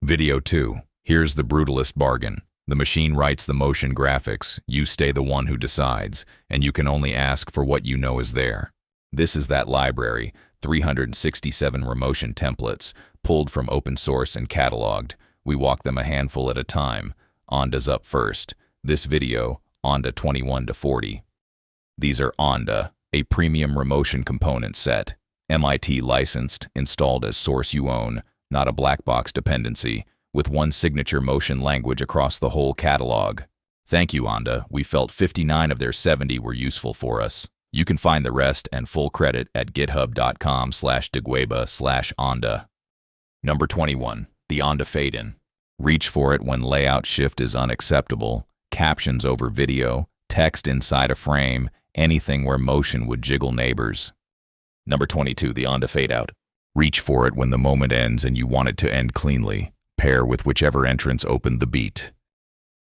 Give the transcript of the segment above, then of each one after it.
Video 2. Here's the Brutalist bargain. The machine writes the motion graphics, you stay the one who decides, and you can only ask for what you know is there. This is that library, 367 Remotion templates, pulled from open source and cataloged. We walk them a handful at a time. Onda's up first. This video, Onda 21 to 40. These are Onda, a premium Remotion component set. MIT licensed, installed as source you own, not a black box dependency, with one signature motion language across the whole catalog. Thank you, Onda. We felt 59 of their 70 were useful for us. You can find the rest and full credit at github.com/degueba/Onda. Number 21. The Onda FadeIn. Reach for it when layout shift is unacceptable, captions over video, text inside a frame, anything where motion would jiggle neighbors. Number 22. The Onda FadeOut. Reach for it when the moment ends and you want it to end cleanly. Pair with whichever entrance opened the beat.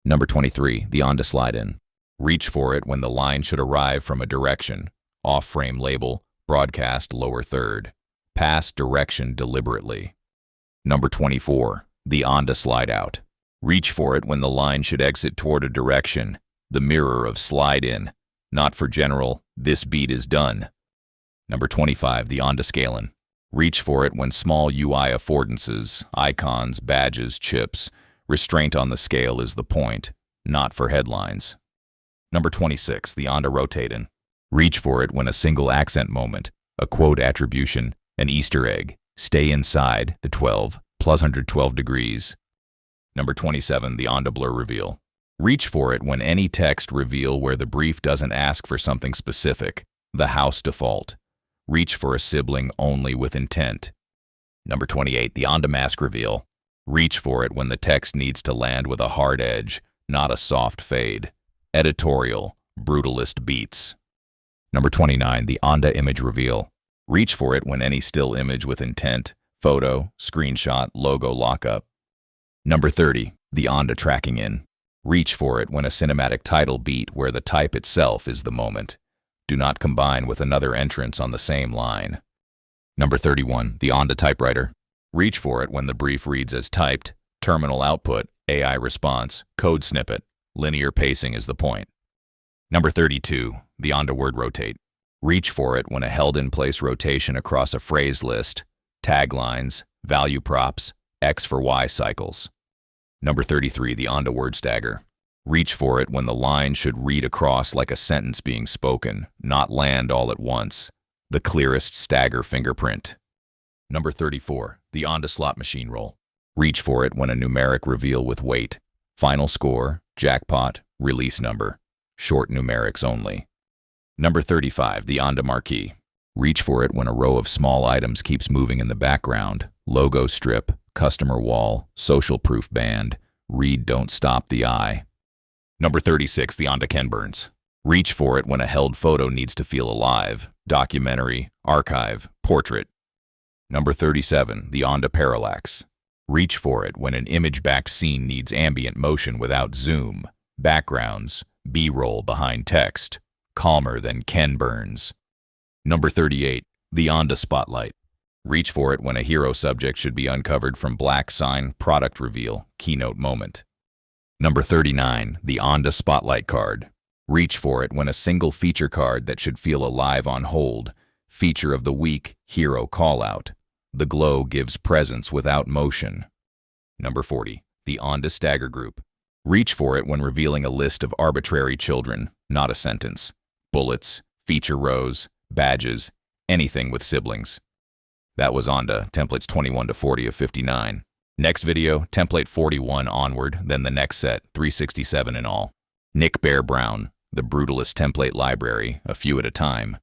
Number 23. The Onda SlideIn. Reach for it when the line should arrive from a direction. Off-frame label, broadcast lower third. Pass direction deliberately. Number 24. The Onda SlideOut. Reach for it when the line should exit toward a direction. The mirror of SlideIn. Not for general, this beat is done. Number 25. The Onda ScaleIn. Reach for it when small UI affordances, icons, badges, chips. Restraint on the scale is the point, not for headlines. Number 26. The Onda RotateIn. Reach for it when a single accent moment, a quote attribution, an Easter egg. Stay inside the 12 plus 112 degrees. Number 27. The Onda BlurReveal. Reach for it when any text reveal where the brief doesn't ask for something specific, the house default. Reach for a sibling only with intent. Number 28. The Onda MaskReveal. Reach for it when the text needs to land with a hard edge, not a soft fade. Editorial, Brutalist beats. Number 29. The Onda ImageReveal. Reach for it when any still image with intent, photo, screenshot, logo lockup. Number 30. The Onda TrackingIn. Reach for it when a cinematic title beat where the type itself is the moment. Do not combine with another entrance on the same line. Number 31. The Onda Typewriter. Reach for it when the brief reads as typed, terminal output, AI response, code snippet. Linear pacing is the point. Number 32. The Onda WordRotate. Reach for it when a held-in-place rotation across a phrase list, taglines, value props, X for Y cycles. Number 33. The Onda WordStagger. Reach for it when the line should read across like a sentence being spoken, not land all at once. The clearest stagger fingerprint. Number 34. The Onda SlotMachineRoll. Reach for it when a numeric reveal with weight. Final score, jackpot, release number. Short numerics only. Number 35. The Onda Marquee. Reach for it when a row of small items keeps moving in the background. Logo strip, customer wall, social proof band. Read don't stop the eye. Number 36. The Onda KenBurns. Reach for it when a held photo needs to feel alive. Documentary, archive, portrait. Number 37. The Onda Parallax. Reach for it when an image-backed scene needs ambient motion without zoom. Backgrounds, B-roll behind text. Calmer than KenBurns. Number 38. The Onda Spotlight. Reach for it when a hero subject should be uncovered from black sign, product reveal, keynote moment. Number 39. The Onda SpotlightCard. Reach for it when a single feature card that should feel alive on hold. Feature of the week, hero callout. The glow gives presence without motion. Number 40. The Onda StaggerGroup. Reach for it when revealing a list of arbitrary children, not a sentence. Bullets, feature rows, badges, anything with siblings. That was Onda, templates 21 to 40 of 59. Next video, template 41 onward, then the next set, 367 in all. Nick Bear Brown, the Brutalist template library, a few at a time.